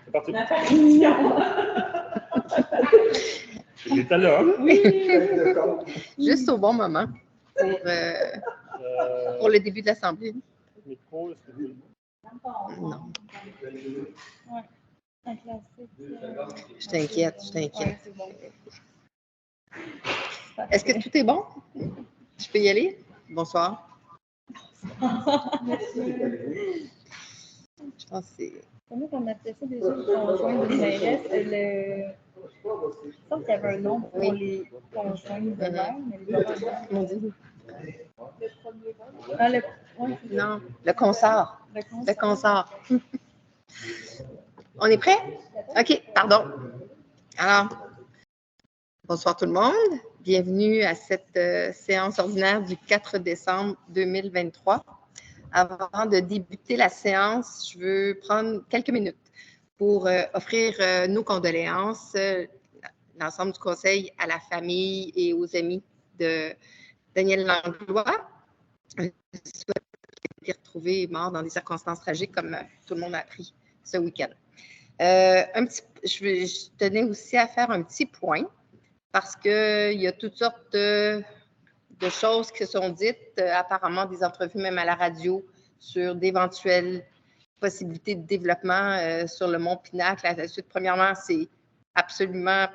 C'est parti. L'apparition. J'étais là. Oui. Juste au bon moment pour le début de l'Assemblée. Micro, est-ce que vous... Non. Ouais. Un classique. Je t'inquiète, je t'inquiète. Ouais, c'est bon. Est-ce que tout est bon? Je peux y aller? Bonsoir. Je pense que c'est... Comment on appelait ça déjà, le conjoint d'une mairesse? Il semble qu'il y avait un nom pour les conjoints de maire, mais les conjoints. Comment on dit? Ah, ouais, c'est ça. Non, le consort. Le consort. On est prêt? OK, pardon. Alors, bonsoir tout le monde. Bienvenue à cette séance ordinaire du 4 décembre 2023. Avant de débuter la séance, je veux prendre quelques minutes pour offrir nos condoléances, l'ensemble du conseil, à la famille et aux amis de Daniel Langlois. Il a été retrouvé mort dans des circonstances tragiques, comme tout le monde a appris ce week-end. Je tenais aussi à faire un petit point parce qu'il y a toutes sortes de choses qui sont dites, apparemment des entrevues même à la radio, sur d'éventuelles possibilités de développement sur le mont Pinacle. Premièrement, c'est absolument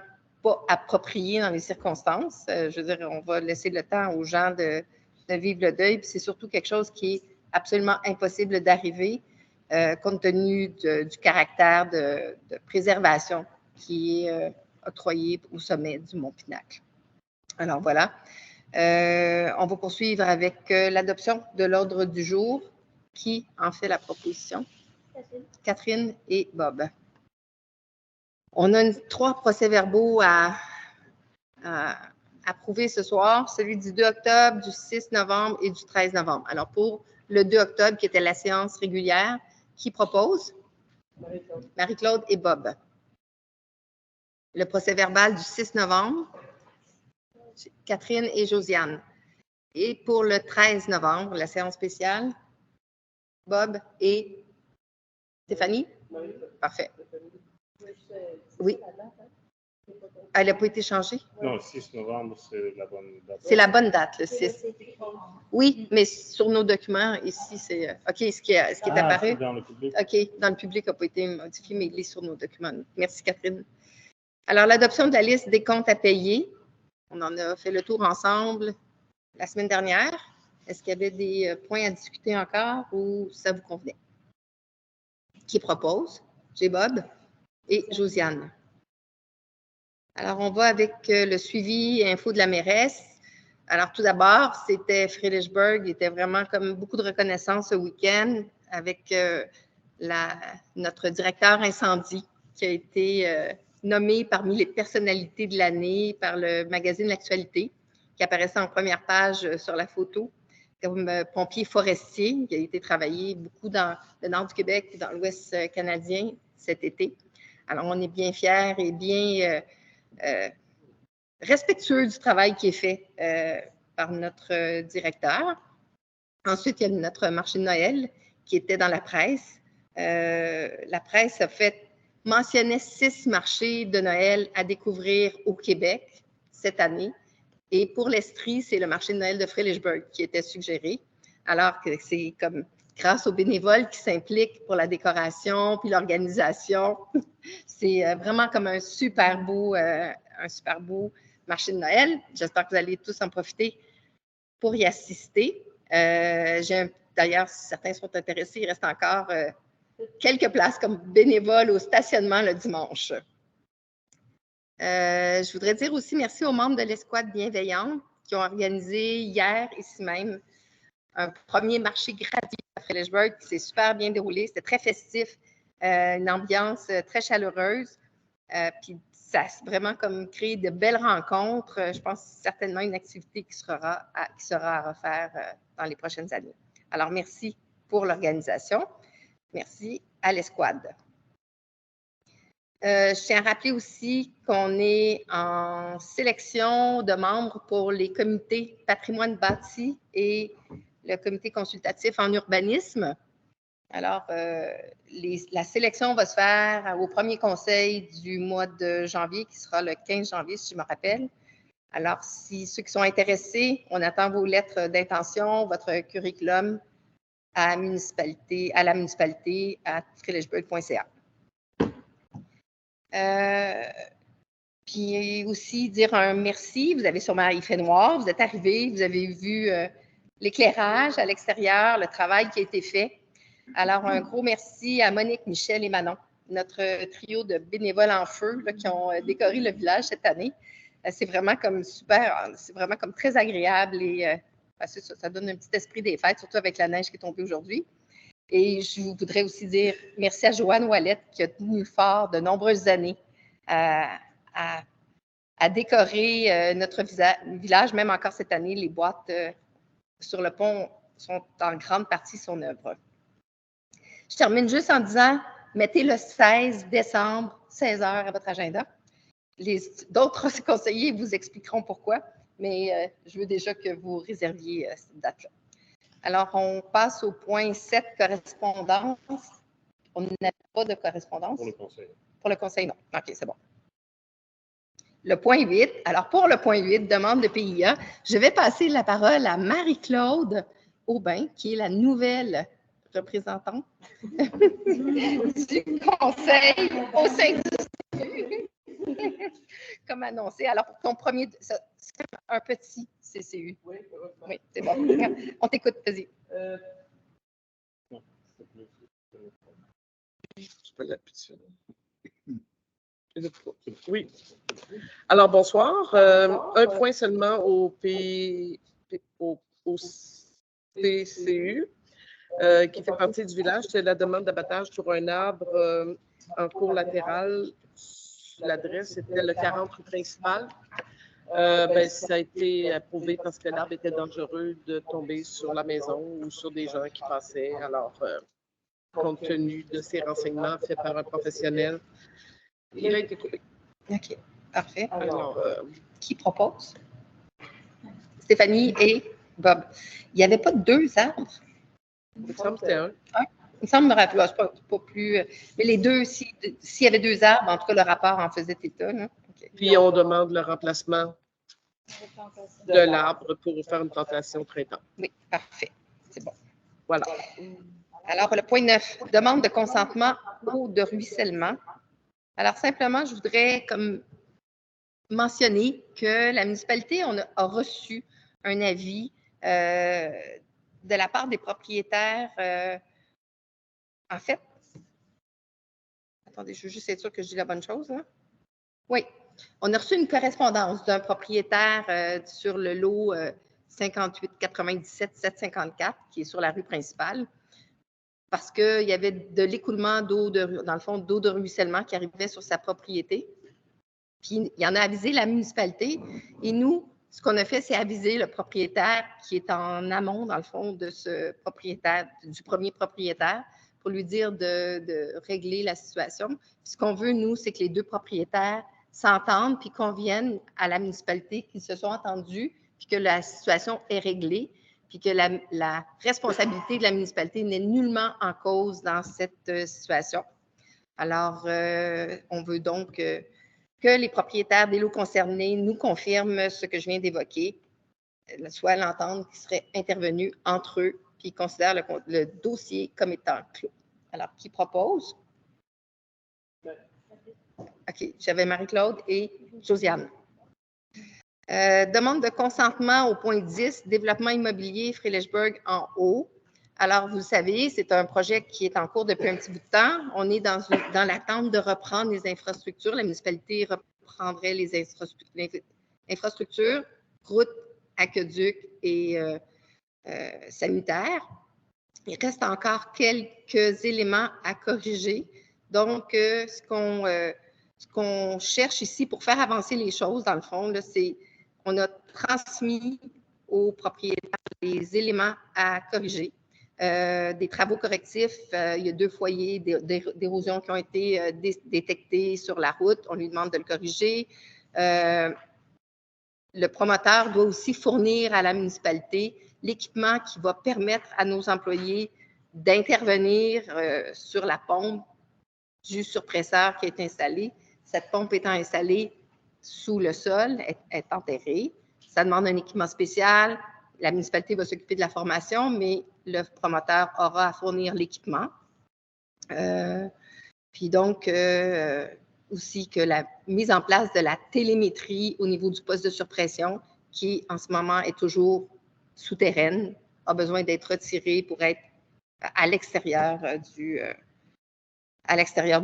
pas approprié dans les circonstances. Je veux dire, on va laisser le temps aux gens de vivre le deuil, puis c'est surtout quelque chose qui est absolument impossible d'arriver compte tenu du caractère de préservation qui est octroyé au sommet du mont Pinacle. Alors voilà. On va poursuivre avec l'adoption de l'ordre du jour. Qui en fait la proposition? Catherine et Bob. On a 3 procès-verbaux à approuver ce soir, celui du 2 octobre, du 6 novembre et du 13 novembre. Alors, pour le 2 octobre, qui était la séance régulière, qui propose? Marie-Claude et Bob. Le procès-verbal du 6 novembre, Catherine et Josiane. Et pour le 13 novembre, la séance spéciale, Bob et Stéphanie? Parfait. Oui. Elle n'a pas été changée? Non, le 6 novembre, c'est la bonne date. C'est la bonne date, le 6. Oui, mais sur nos documents, ici, c'est... OK, ce qui est apparu? Dans le public. OK, dans le public n'a pas été modifié, mais il est sur nos documents. Merci, Catherine. Alors, l'adoption de la liste des comptes à payer. On en a fait le tour ensemble la semaine dernière. Est-ce qu'il y avait des points à discuter encore ou ça vous convenait? Qui propose? J'ai Bob et Josiane. Alors, on va avec le suivi info de la mairesse. Alors, tout d'abord, c'était Friedrichsburg. Il était vraiment comme beaucoup de reconnaissance ce week-end avec notre directeur incendie qui a été nommé parmi les personnalités de l'année par le magazine L'Actualité, qui apparaissait en première page sur la photo, comme pompier forestier. Il a été travaillé beaucoup dans le nord du Québec et dans l'ouest canadien cet été. Alors, on est bien fiers et bien respectueux du travail qui est fait par notre directeur. Ensuite, il y a notre marché de Noël qui était dans la presse. La presse mentionnait 6 marchés de Noël à découvrir au Québec cette année. Et pour l'Estrie, c'est le marché de Noël de Friedrichsburg qui était suggéré, alors que c'est comme grâce aux bénévoles qui s'impliquent pour la décoration puis l'organisation. C'est vraiment comme un super beau marché de Noël. J'espère que vous allez tous en profiter pour y assister. D'ailleurs, si certains sont intéressés, il reste encore quelques places comme bénévoles au stationnement le dimanche. Je voudrais dire aussi merci aux membres de l'escouade bienveillante qui ont organisé hier, ici même, un premier marché gratuit à Friedrichsburg qui s'est super bien déroulé. C'était très festif, une ambiance très chaleureuse. Puis ça a vraiment comme créé de belles rencontres. Je pense certainement une activité qui sera à refaire dans les prochaines années. Alors, merci pour l'organisation. Merci à l'escouade. Je tiens à rappeler aussi qu'on est en sélection de membres pour les comités patrimoine bâti et le comité consultatif en urbanisme. Alors, la sélection va se faire au premier conseil du mois de janvier, qui sera le 15 janvier, si je me rappelle. Alors, si ceux qui sont intéressés, on attend vos lettres d'intention, votre curriculum à la municipalité à freelishburg.ca. Puis aussi dire un merci. Vous avez sûrement, il fait noir, vous êtes arrivés, vous avez vu l'éclairage à l'extérieur, le travail qui a été fait. Alors, un gros merci à Monique, Michel et Manon, notre trio de bénévoles en feu là, qui ont décoré le village cette année. C'est vraiment comme super, c'est vraiment comme très agréable et ça donne un petit esprit des fêtes, surtout avec la neige qui est tombée aujourd'hui. Et je voudrais aussi dire merci à Joanne Ouellette qui a tenu fort de nombreuses années à décorer notre village, même encore cette année, les boîtes sur le pont sont en grande partie son œuvre. Je termine juste en disant, mettez le 16 décembre, 16 heures à votre agenda. D'autres conseillers vous expliqueront pourquoi, mais je veux déjà que vous réserviez cette date-là. Alors, on passe au point 7, correspondance. On n'a pas de correspondance. Pour le conseil. Pour le conseil, non. OK, c'est bon. Le point 8. Alors, pour le point 8, demande de PIA, je vais passer la parole à Marie-Claude Aubin, qui est la nouvelle représentante du conseil au sein du comme annoncé. Alors, pour ton premier, c'est un petit CCU. Oui, c'est bon. On t'écoute, vas-y. Oui. Alors, bonsoir. Un point seulement au PCU, qui fait partie du village. C'est la demande d'abattage sur un arbre en cours latéral. L'adresse était le 40 rue principale. Ça a été approuvé parce que l'arbre était dangereux de tomber sur la maison ou sur des gens qui passaient. Alors, compte tenu de ces renseignements faits par un professionnel, il a été coupé. OK, parfait. Alors, qui propose? Stéphanie et Bob. Il n'y avait pas 2 arbres? Il me semble que c'était un. Il me semble me rappeler, c'est pas plus. Mais les deux, s'il y avait 2 arbres, en tout cas, le rapport en faisait état. Là. Okay. Puis on demande le remplacement de l'arbre pour faire une plantation printemps. Oui, parfait. C'est bon. Voilà. Alors, le point 9, demande de consentement eau de ruissellement. Alors, simplement, je voudrais comme mentionner que la municipalité a reçu un avis de la part des propriétaires. En fait, attendez, je veux juste être sûre que je dis la bonne chose. Là. Oui, on a reçu une correspondance d'un propriétaire sur le lot 58-97-754 qui est sur la rue principale parce qu'il y avait de l'écoulement d'eau, dans le fond, d'eau de ruissellement qui arrivait sur sa propriété. Puis, il en a avisé la municipalité. Et nous, ce qu'on a fait, c'est aviser le propriétaire qui est en amont, dans le fond, de ce propriétaire, du premier propriétaire, pour lui dire de régler la situation. Puis, ce qu'on veut, nous, c'est que les 2 propriétaires s'entendent puis conviennent à la municipalité, qu'ils se sont entendus, puis que la situation est réglée, puis que la responsabilité de la municipalité n'est nullement en cause dans cette situation. Alors, on veut donc que les propriétaires des lots concernés nous confirment ce que je viens d'évoquer, soit l'entente qui serait intervenue entre eux, puis ils considèrent le dossier comme étant clos. Alors, qui propose? OK, j'avais Marie-Claude et Josiane. Demande de consentement au point 10, développement immobilier Freelishburg en haut. Alors, vous le savez, c'est un projet qui est en cours depuis un petit bout de temps. On est dans l'attente de reprendre les infrastructures. La municipalité reprendrait les infrastructures, routes, aqueducs et sanitaires. Il reste encore quelques éléments à corriger. Donc, ce qu'on cherche ici pour faire avancer les choses, dans le fond, c'est on a transmis aux propriétaires les éléments à corriger. Des travaux correctifs, il y a 2 foyers d'érosion qui ont été détectés sur la route. On lui demande de le corriger. Le promoteur doit aussi fournir à la municipalité l'équipement qui va permettre à nos employés d'intervenir sur la pompe du surpresseur qui est installé. Cette pompe étant installée sous le sol, est enterrée. Ça demande un équipement spécial. La municipalité va s'occuper de la formation, mais le promoteur aura à fournir l'équipement. Puis donc, aussi que la mise en place de la télémétrie au niveau du poste de surpression, qui en ce moment est toujours souterraine, a besoin d'être retirée pour être à l'extérieur du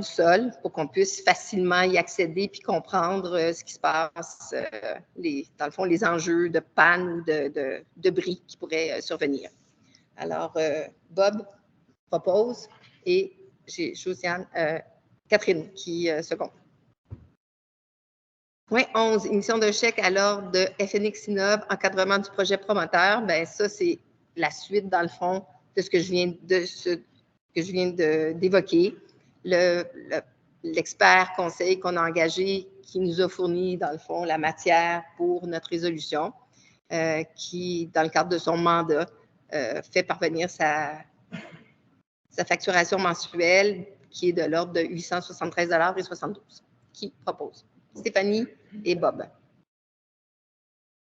sol, pour qu'on puisse facilement y accéder puis comprendre ce qui se passe, dans le fond, les enjeux de panne ou de bris qui pourraient survenir. Alors, Bob propose et j'ai Catherine qui seconde. Point 11, émission d'un chèque à l'ordre de FNX Innov, encadrement du projet promoteur. Bien, ça, c'est la suite, dans le fond, de ce que je viens d'évoquer. L'expert conseil qu'on a engagé qui nous a fourni, dans le fond, la matière pour notre résolution, qui, dans le cadre de son mandat, fait parvenir sa facturation mensuelle qui est de l'ordre de 873,72 $. Qui propose? Stéphanie et Bob.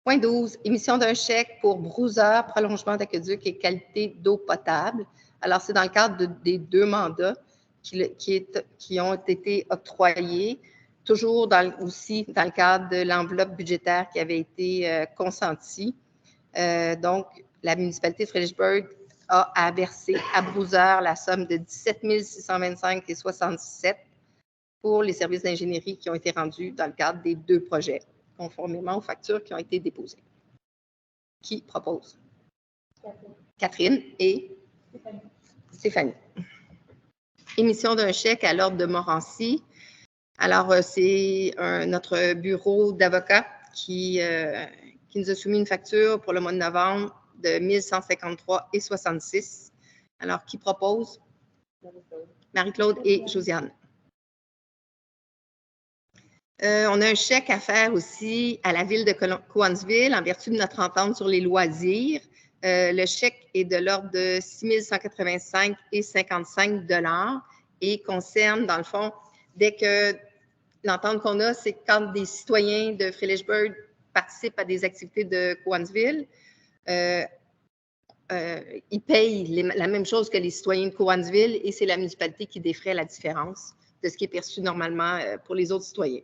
Point 12, émission d'un chèque pour Brousseur, prolongement d'aqueduc et qualité d'eau potable. Alors, c'est dans le cadre des 2 mandats qui ont été octroyés, toujours aussi dans le cadre de l'enveloppe budgétaire qui avait été consentie. Donc, la municipalité de Fredericksburg a versé à Brousseur la somme de 17 625,67 $ pour les services d'ingénierie qui ont été rendus dans le cadre des 2 projets, conformément aux factures qui ont été déposées. Qui propose? Catherine et Stéphanie. Émission d'un chèque à l'ordre de Morancy. Alors, c'est notre bureau d'avocats qui nous a soumis une facture pour le mois de novembre de 1153,66 $. Alors, qui propose? Marie-Claude et Josiane. On a un chèque à faire aussi à la ville de Cowansville en vertu de notre entente sur les loisirs. Le chèque est de l'ordre de 6 185,55 $ et concerne, dans le fond, dès que l'entente qu'on a, c'est quand des citoyens de Fredericksburg participent à des activités de Cowansville, ils payent la même chose que les citoyens de Cowansville et c'est la municipalité qui défraie la différence de ce qui est perçu normalement pour les autres citoyens.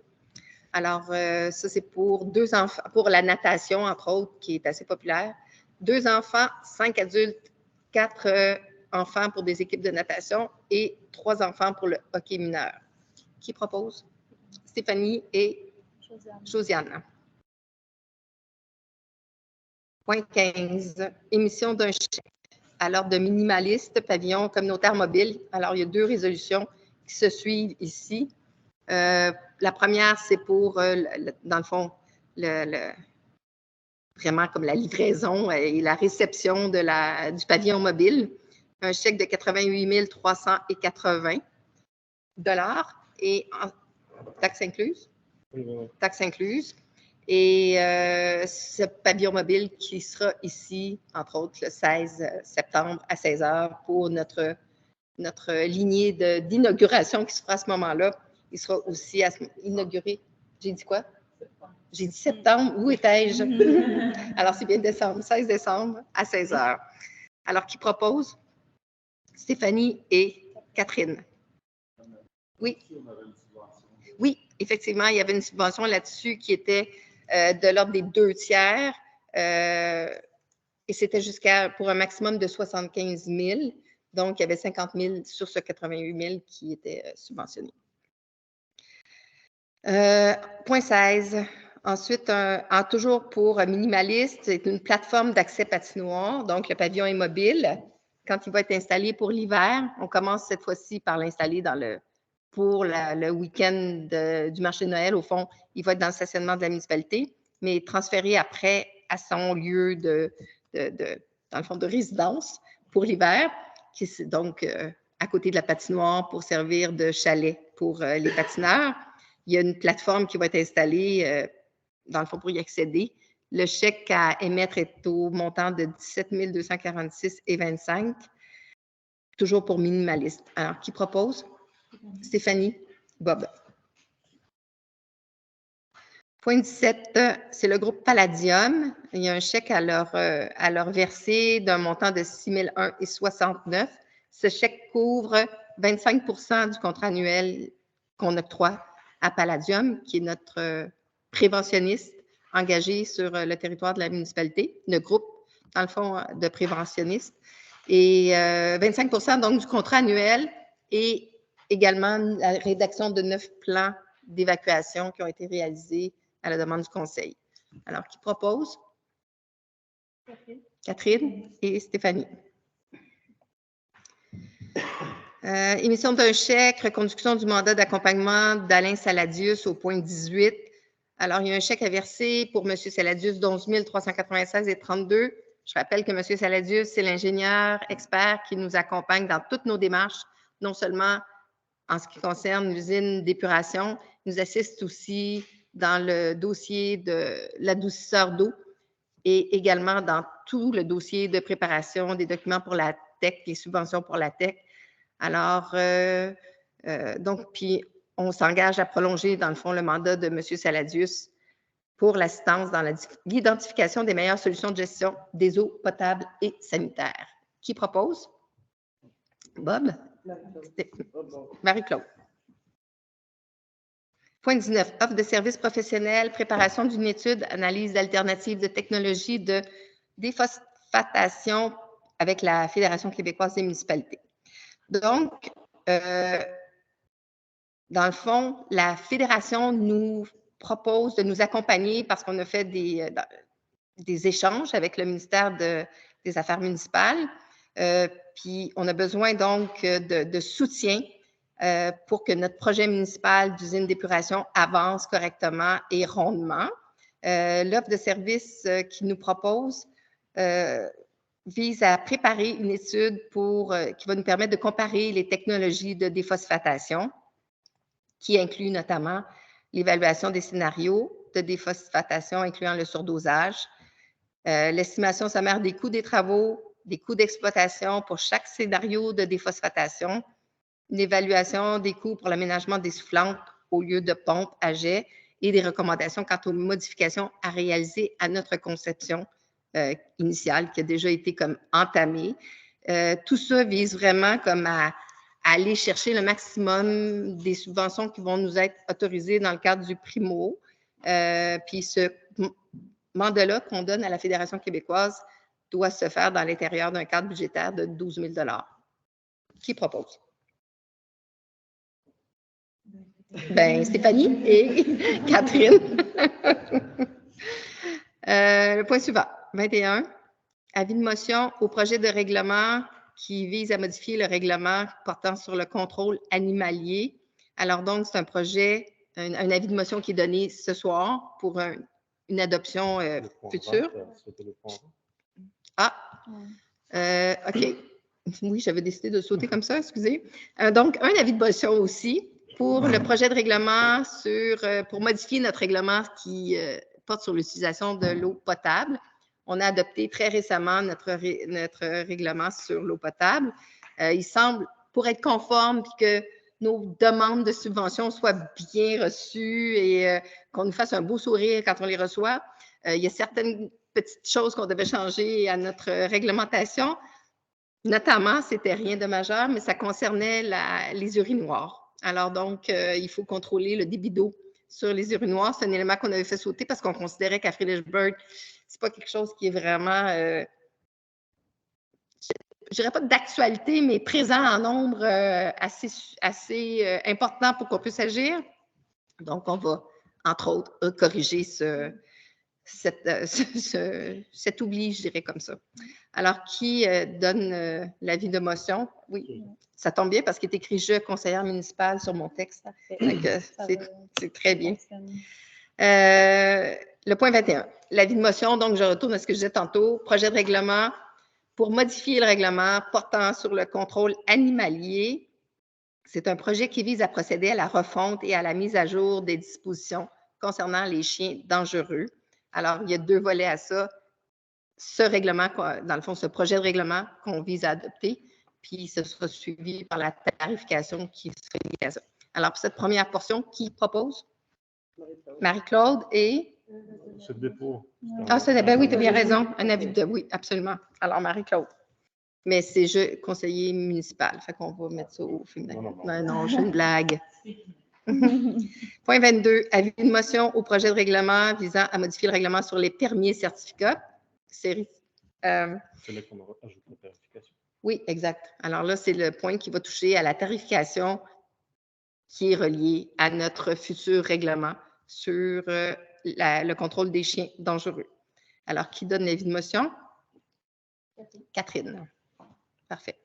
Alors, ça, c'est pour 2 enfants, pour la natation, entre autres, qui est assez populaire. 2 enfants, 5 adultes, 4 enfants pour des équipes de natation et 3 enfants pour le hockey mineur. Qui propose? Stéphanie et Josiane. Point 15, émission d'un chèque à l'ordre de minimaliste, pavillon communautaire mobile. Alors, il y a 2 résolutions qui se suivent ici. La première, c'est pour, dans le fond, vraiment comme la livraison et la réception du pavillon mobile. Un chèque de 88 380 $ et taxes incluses. Taxes incluses. Et ce pavillon mobile qui sera ici, entre autres, le 16 septembre à 16 h pour notre lignée d'inauguration qui se fera à ce moment-là. Il sera aussi inauguré. J'ai dit quoi? J'ai dit septembre. Où étais-je? Alors, c'est bien décembre, 16 décembre à 16 h. Alors, qui propose? Stéphanie et Catherine. Oui. Oui, effectivement, il y avait une subvention là-dessus qui était de l'ordre des 2 tiers et c'était pour un maximum de 75 000. Donc, il y avait 50 000 sur ce 88 000 qui étaient subventionnés. Point 16. Ensuite, toujours pour minimaliste, c'est une plateforme d'accès patinoire. Donc, le pavillon est mobile. Quand il va être installé pour l'hiver, on commence cette fois-ci par l'installer pour le week-end du marché de Noël. Au fond, il va être dans le stationnement de la municipalité, mais transféré après à son lieu dans le fond, de résidence pour l'hiver, qui est donc à côté de la patinoire pour servir de chalet pour les patineurs. Il y a une plateforme qui va être installée, dans le fond, pour y accéder. Le chèque à émettre est au montant de 17 246,25 $. toujours pour minimaliste. Alors, qui propose? Stéphanie, Bob. Point 17, c'est le groupe Palladium. Il y a un chèque à leur verser d'un montant de 6 001,69 $. Ce chèque couvre 25 du contrat annuel qu'on octroie à Palladium, qui est notre préventionniste engagé sur le territoire de la municipalité, le groupe, dans le fond, de préventionnistes. Et 25 donc du contrat annuel et également la rédaction de 9 plans d'évacuation qui ont été réalisés à la demande du Conseil. Alors, qui propose? Catherine et Stéphanie. Émission d'un chèque, reconduction du mandat d'accompagnement d'Alain Saladius au point 18. Alors, il y a un chèque à verser pour M. Saladius d'11 396,32 $. Je rappelle que M. Saladius, c'est l'ingénieur expert qui nous accompagne dans toutes nos démarches, non seulement en ce qui concerne l'usine d'épuration, il nous assiste aussi dans le dossier de l'adoucisseur d'eau et également dans tout le dossier de préparation des documents pour la TEC, les subventions pour la TEC. Alors, donc, puis on s'engage à prolonger, dans le fond, le mandat de M. Saladius pour l'assistance dans l'identification des meilleures solutions de gestion des eaux potables et sanitaires. Qui propose? Bob? Marie-Claude. Point 19, offre de services professionnels, préparation d'une étude, analyse d'alternatives de technologie de déphosphatation avec la Fédération québécoise des municipalités. Donc, dans le fond, la Fédération nous propose de nous accompagner parce qu'on a fait des échanges avec le ministère des Affaires municipales. Puis, on a besoin donc de soutien pour que notre projet municipal d'usine d'épuration avance correctement et rondement. L'offre de service qu'ils nous proposent vise à préparer une étude qui va nous permettre de comparer les technologies de déphosphatation, qui inclut notamment l'évaluation des scénarios de déphosphatation, incluant le surdosage, l'estimation sommaire des coûts des travaux, des coûts d'exploitation pour chaque scénario de déphosphatation, une évaluation des coûts pour l'aménagement des soufflantes au lieu de pompes à jet et des recommandations quant aux modifications à réaliser à notre conception initiale qui a déjà été comme entamée. Tout ça vise vraiment comme à aller chercher le maximum des subventions qui vont nous être autorisées dans le cadre du Primo. Puis ce mandat-là qu'on donne à la Fédération québécoise doit se faire dans l'intérieur d'un cadre budgétaire de 12 000 $. Qui propose? Ben, Stéphanie et Catherine. Le point suivant, 21. Avis de motion au projet de règlement qui vise à modifier le règlement portant sur le contrôle animalier. Alors donc, c'est un projet, un avis de motion qui est donné ce soir pour une adoption future. Ah, OK. Oui, j'avais décidé de sauter comme ça, excusez. Donc, un avis de motion aussi pour le projet de règlement pour modifier notre règlement qui porte sur l'utilisation de l'eau potable. On a adopté très récemment notre règlement sur l'eau potable. Il semble, pour être conforme, que nos demandes de subvention soient bien reçues et qu'on nous fasse un beau sourire quand on les reçoit. Il y a certaines petites choses qu'on devait changer à notre réglementation. Notamment, c'était rien de majeur, mais ça concernait les urinoirs. Alors donc, il faut contrôler le débit d'eau sur les urinoirs. C'est un élément qu'on avait fait sauter parce qu'on considérait qu'à Fredericksburg, c'est pas quelque chose qui est vraiment, je dirais pas d'actualité, mais présent en nombre assez important pour qu'on puisse agir. Donc, on va, entre autres, corriger cet oubli, je dirais comme ça. Alors, qui donne l'avis de motion? Oui, ça tombe bien parce qu'il est écrit « Je, conseillère municipale » sur mon texte. C'est très bien. Le point 21, l'avis de motion, donc je retourne à ce que je disais tantôt, projet de règlement pour modifier le règlement portant sur le contrôle animalier. C'est un projet qui vise à procéder à la refonte et à la mise à jour des dispositions concernant les chiens dangereux. Alors, il y a deux volets à ça. Ce règlement, dans le fond, ce projet de règlement qu'on vise à adopter, puis ce sera suivi par la tarification qui sera liée à ça. Alors, pour cette première portion, qui propose? Marie-Claude et... Ce dépôt. Ah, ben oui, tu as bien raison. Un avis de... Oui, absolument. Alors, Marie-Claude. Mais c'est je conseiller municipal. Fait qu'on va mettre ça au féminin. Non, je fais une blague. Point 22. Avis de motion au projet de règlement visant à modifier le règlement sur les permis et certificats. C'est là qu'on ajoute la tarification. Oui, exact. Alors là, c'est le point qui va toucher à la tarification qui est reliée à notre futur règlement sur le contrôle des chiens dangereux. Alors, qui donne l'avis de motion? Catherine. Parfait.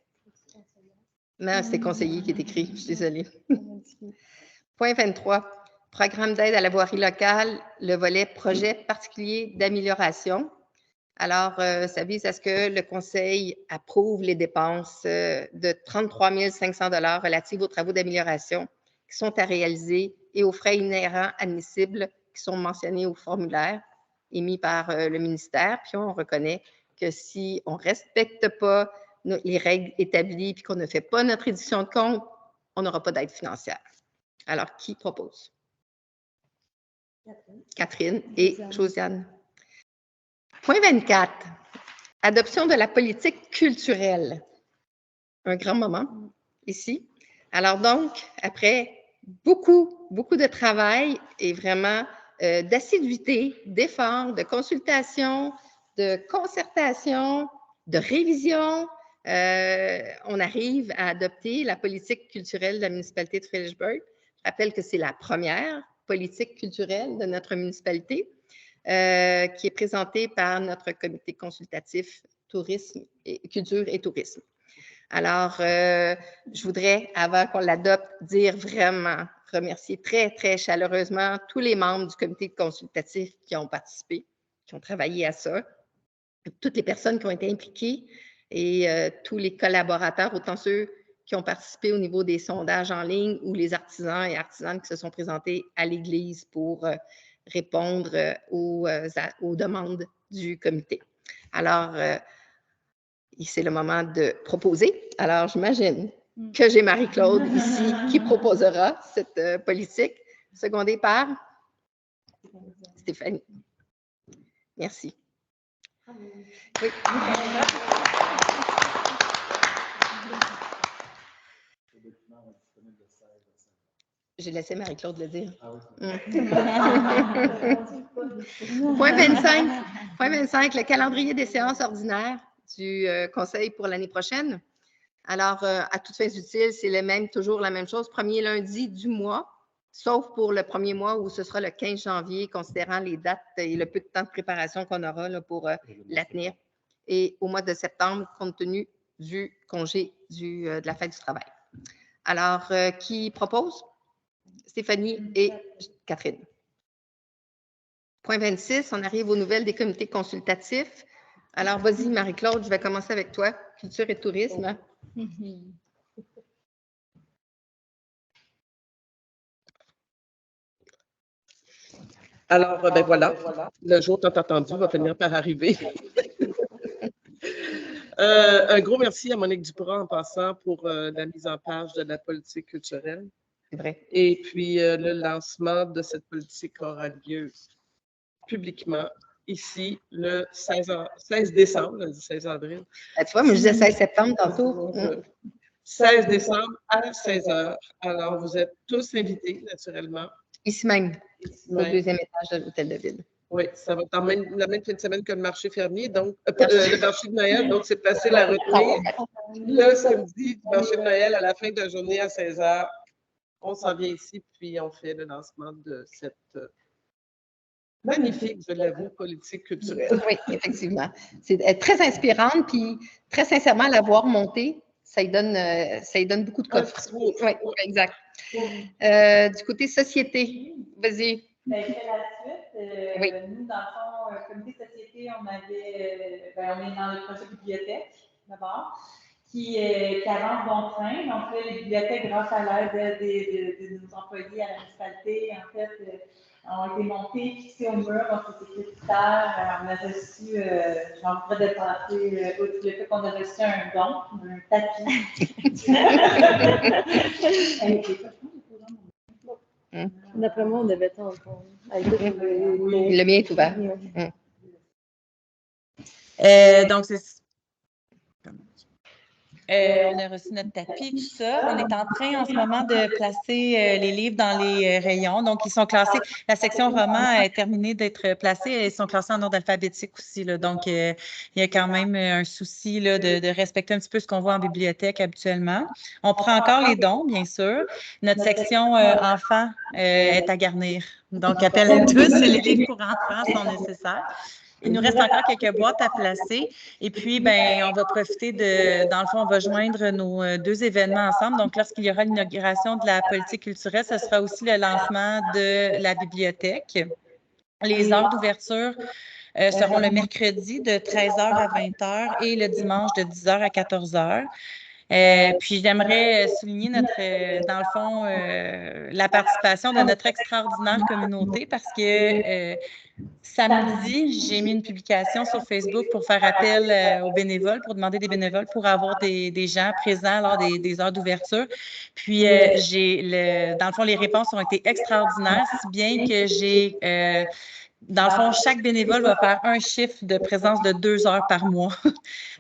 Non, c'est conseiller qui est écrit. Je suis désolée. Point 23. Programme d'aide à la voirie locale, le volet projet particulier d'amélioration. Alors, ça vise à ce que le Conseil approuve les dépenses de 33 500 $ relatives aux travaux d'amélioration qui sont à réaliser et aux frais inhérents admissibles qui sont mentionnés au formulaire émis par le ministère. Puis on reconnaît que si on ne respecte pas les règles établies puis qu'on ne fait pas notre édition de compte, on n'aura pas d'aide financière. Alors, qui propose? Catherine et Josiane. Point 24. Adoption de la politique culturelle. Un grand moment ici. Alors donc, après beaucoup de travail et vraiment d'assiduité, d'efforts, de consultation, de concertation, de révision, on arrive à adopter la politique culturelle de la municipalité de Fredericksburg. Je rappelle que c'est la première politique culturelle de notre municipalité. Qui est présenté par notre comité consultatif tourisme culture et tourisme. Alors, je voudrais, avant qu'on l'adopte, dire vraiment, remercier très chaleureusement tous les membres du comité consultatif qui ont participé, qui ont travaillé à ça, toutes les personnes qui ont été impliquées et tous les collaborateurs, autant ceux qui ont participé au niveau des sondages en ligne ou les artisans et artisanes qui se sont présentés à l'église pour répondre aux demandes du comité. Alors, c'est le moment de proposer. Alors, j'imagine que j'ai Marie-Claude ici qui proposera cette politique, secondée par Stéphanie. Merci. Oui. J'ai laissé Marie-Claude le dire. Point 25, le calendrier des séances ordinaires du Conseil pour l'année prochaine. Alors, à toutes fins utiles, c'est toujours la même chose, premier lundi du mois, sauf pour le premier mois où ce sera le 15 janvier, considérant les dates et le peu de temps de préparation qu'on aura là, pour la tenir. Et au mois de septembre, compte tenu du congé de la fête du travail. Alors, qui propose? Stéphanie et Catherine. Point 26, on arrive aux nouvelles des comités consultatifs. Alors, vas-y, Marie-Claude, je vais commencer avec toi. Culture et tourisme. Alors, ben voilà, le jour tant attendu va finir par arriver. Un gros merci à Monique Duprat en passant pour la mise en page de la politique culturelle. C'est vrai. Et puis, le lancement de cette politique aura lieu publiquement ici le 16 décembre, le 16 avril. Tu vois, moi, je disais 16 septembre tantôt. 16 décembre à 16 h. Alors, vous êtes tous invités, naturellement. Ici même, au deuxième étage de l'Hôtel de Ville. Oui, ça va être la même fin de semaine que le marché fermier, donc le marché de Noël, donc c'est facile à retenir. Le samedi, le marché de Noël à la fin de la journée à 16 h. On s'en vient ici, puis on fait le lancement de cette magnifique, je l'avoue, politique culturelle. Oui, effectivement. C'est très inspirante, puis très sincèrement, la voir monter, ça lui donne beaucoup de coffre. Oui, exact. Du côté société, vas-y. Ben, je fais la suite. Oui. Nous, dans le fond, comité société, on est dans le projet bibliothèque, d'abord, qui avance bon train. On fait les bibliothèques grâce à l'aide de nos employés à la municipalité. En fait, ont été montés, fixés au mur, donc c'était plus tard. On a reçu, j'en pourrais dépasser, outre le fait qu'on a reçu un don, un tapis. D'après moi, on devait t'entendre. Le mien est ouvert. Donc, on a reçu notre tapis, tout ça. On est en train en ce moment de placer les livres dans les rayons. Donc, ils sont classés. La section roman est terminée d'être placée et ils sont classés en ordre alphabétique aussi. Là. Donc, il y a quand même un souci là, de respecter un petit peu ce qu'on voit en bibliothèque habituellement. On prend encore les dons, bien sûr. Notre section enfants est à garnir. Donc, appel à tous, les livres pour enfants sont nécessaires. Il nous reste encore quelques boîtes à placer. Et puis, ben, on va profiter dans le fond, on va joindre nos deux événements ensemble. Donc, lorsqu'il y aura l'inauguration de la politique culturelle, ce sera aussi le lancement de la bibliothèque. Les heures d'ouverture seront le mercredi de 13h à 20h et le dimanche de 10h à 14h. Puis j'aimerais souligner dans le fond, la participation de notre extraordinaire communauté parce que samedi, j'ai mis une publication sur Facebook pour faire appel aux bénévoles, pour demander des bénévoles pour avoir des gens présents lors des heures d'ouverture. Puis dans le fond, les réponses ont été extraordinaires, si bien que dans le fond, chaque bénévole va faire un chiffre de présence de 2 heures par mois.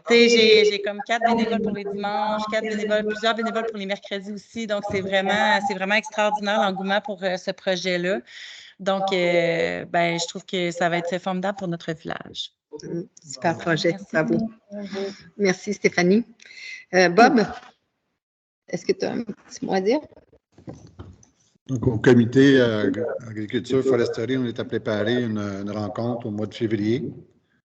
J'ai comme 4 bénévoles pour les dimanches, plusieurs bénévoles pour les mercredis aussi. Donc, c'est vraiment extraordinaire l'engouement pour ce projet-là. Donc, ben, je trouve que ça va être formidable pour notre village. Super projet. Merci. Bravo. Merci, Stéphanie. Bob, est-ce que tu as un petit mot à dire? Donc, au comité agriculture foresterie, on est à préparer une rencontre au mois de février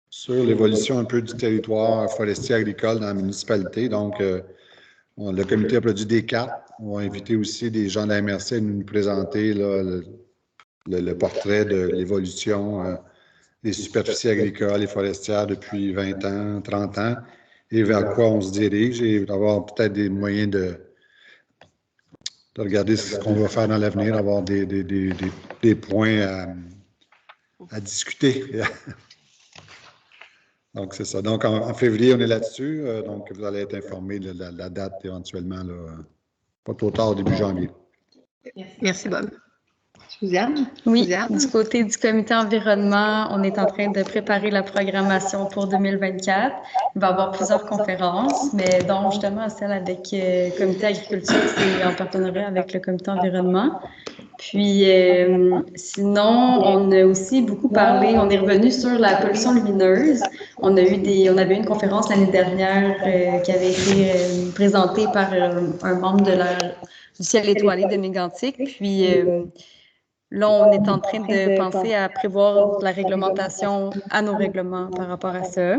sur l'évolution un peu du territoire forestier agricole dans la municipalité. Donc, le comité a produit des cartes. On va inviter aussi des gens de la MRC à nous présenter là, le portrait de l'évolution des superficies agricoles et forestières depuis 20 ans, 30 ans et vers quoi on se dirige et d'avoir peut-être des moyens de regarder ce qu'on va faire dans l'avenir, avoir des points à discuter. Donc, c'est ça. Donc, en février, on est là-dessus. Donc, vous allez être informés de la date éventuellement, là, pas trop tard, au début janvier. Merci, Bob. Suzanne? Oui, Suzanne? du côté du comité environnement, on est en train de préparer la programmation pour 2024. Il va y avoir plusieurs conférences, mais dont justement celle avec le comité agriculture, c'est en partenariat avec le comité environnement. Puis sinon, on a aussi beaucoup parlé, on est revenu sur la pollution lumineuse. On avait eu une conférence l'année dernière qui avait été présentée par un membre du ciel étoilé de Mégantic. Puis là, on est en train de penser à prévoir de la réglementation à nos règlements par rapport à ça.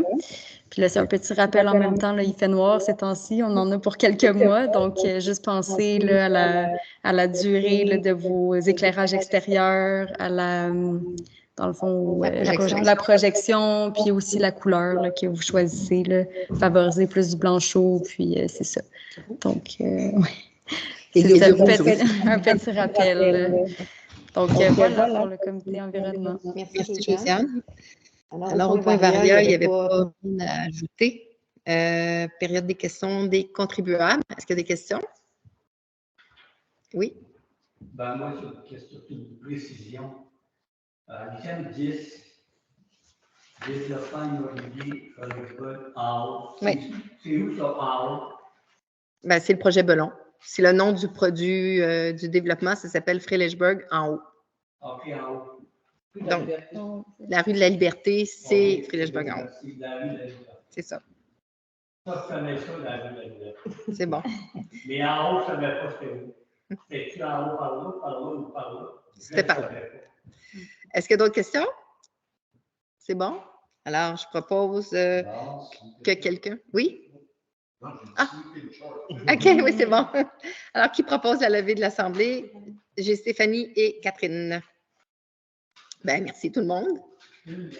Puis là, c'est un petit rappel en même temps, là, il fait noir ces temps-ci, on en a pour quelques mois, donc juste penser là, à la durée là, de vos éclairages extérieurs, dans le fond, la projection, puis aussi la couleur là, que vous choisissez, là, favoriser plus du blanchot, puis c'est ça. Donc, ouais. C'est un petit rappel. Donc, voilà pour le comité environnement. Merci, Josiane. Alors, au point Varia, il n'y avait pas rien à ajouter. Période des questions des contribuables. Est-ce qu'il y a des questions? Oui. Ben, moi, c'est une question, une précision. L'item 10, développement immobilier, en haut. Oui. C'est où ça, en haut? Ben, c'est le projet Belon. C'est le nom du produit du développement. Ça s'appelle Frelichburg en haut. OK, en haut. Donc, la rue de la Liberté, c'est Frelichburg en haut. C'est la rue de la Liberté. C'est ça. Ça, je connais ça, la rue de la Liberté. C'est bon. Mais en haut, je ne savais pas c'était où. C'était-tu en haut, par là ou par là? C'était par là. Est-ce qu'il y a d'autres questions? C'est bon? Alors, je propose que quelqu'un... Oui? Ah! OK, oui, c'est bon. Alors, qui propose la levée de l'Assemblée? J'ai Stéphanie et Catherine. Ben, merci tout le monde. Merci.